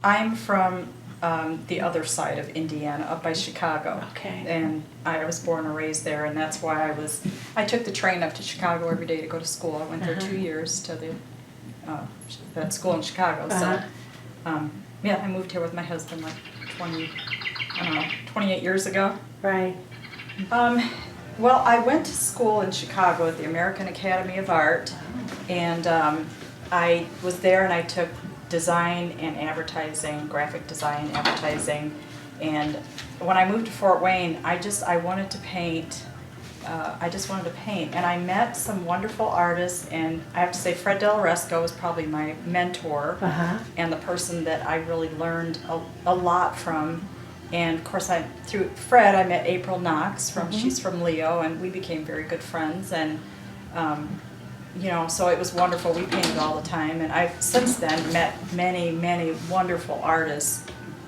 I'm from the other side of Indiana, up by Chicago. Okay. And I was born and raised there, and that's why I took the train up to Chicago every day to go to school. I went there 2 years to that school in Chicago. So, yeah, I moved here with my husband like 28 years ago. Right. Well, I went to school in Chicago at the American Academy of Art, and I was there and I took design and advertising, graphic design, advertising, and when I moved to Fort Wayne, I wanted to paint. I just wanted to paint, and I met some wonderful artists, and I have to say Fred Del Resco was probably my mentor, and the person that I really learned a lot from. And of course, through Fred, I met April Knox she's from Leo, and we became very good friends. And you know, so it was wonderful. We painted all the time, and I've since then met many, many wonderful artists,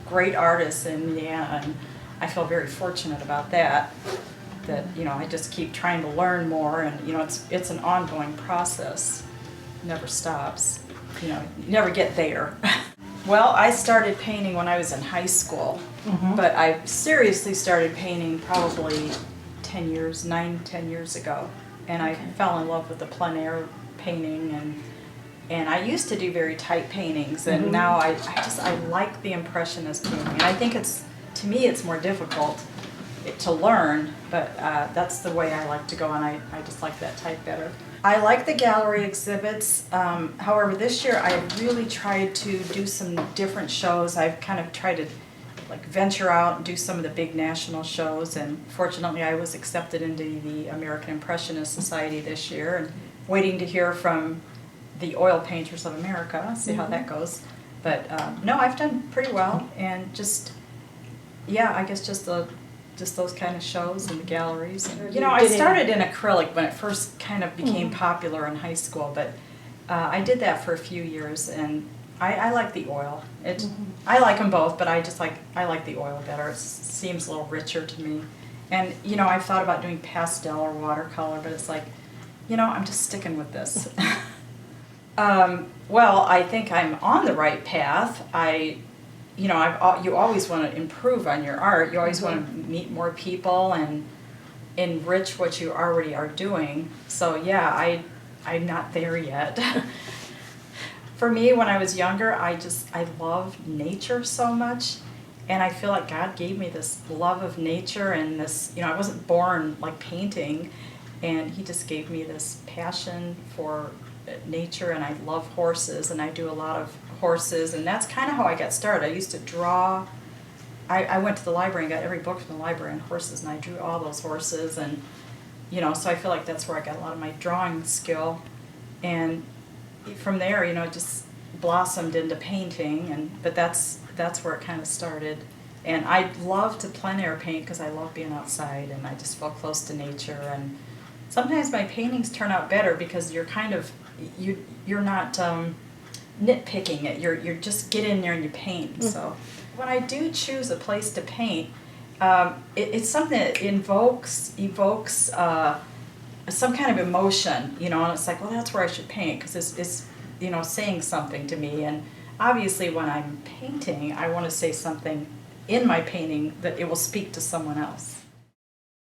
great artists in Indiana, and I feel very fortunate about that. That, you know, I just keep trying to learn more, and you know, it's an ongoing process. It never stops. You know, you never get there. Well, I started painting when I was in high school, but I seriously started painting probably 10 years ago. And I fell in love with the plein air painting, and I used to do very tight paintings, and now I like the impressionist painting. And I think to me it's more difficult to learn, but that's the way I like to go, and I just like that type better. I like the gallery exhibits. However, this year I really tried to do some different shows. I've kind of tried to like venture out and do some of the big national shows, and fortunately I was accepted into the American Impressionist Society this year, and waiting to hear from the Oil Painters of America, see how that goes. But no, I've done pretty well, and just, yeah, I guess just those kind of shows in the galleries. And, you know, I started in acrylic when it first kind of became popular in high school, but I did that for a few years, and I like the oil. I like them both, but I like the oil better. It seems a little richer to me. And you know, I've thought about doing pastel or watercolor, but it's like, you know, I'm just sticking with this. Well, I think I'm on the right path. You know, you always want to improve on your art. You always want to meet more people and enrich what you already are doing. So yeah, I'm not there yet. For me, when I was younger, I loved nature so much, and I feel like God gave me this love of nature, and this, you know, I wasn't born like painting, and He just gave me this passion for nature, and I love horses, and I do a lot of horses, and that's kind of how I got started. I used to draw. I went to the library and got every book from the library on horses, and I drew all those horses, and you know, so I feel like that's where I got a lot of my drawing skill, and from there, you know, it just blossomed into painting, but that's where it kind of started. And I love to plein air paint because I love being outside, and I just feel close to nature. And sometimes my paintings turn out better because you're kind of you're not nitpicking it. You're just get in there and you paint. So when I do choose a place to paint, it's something that evokes some kind of emotion, you know, and it's like, well, that's where I should paint because it's, you know, saying something to me. And obviously when I'm painting, I want to say something in my painting that it will speak to someone else.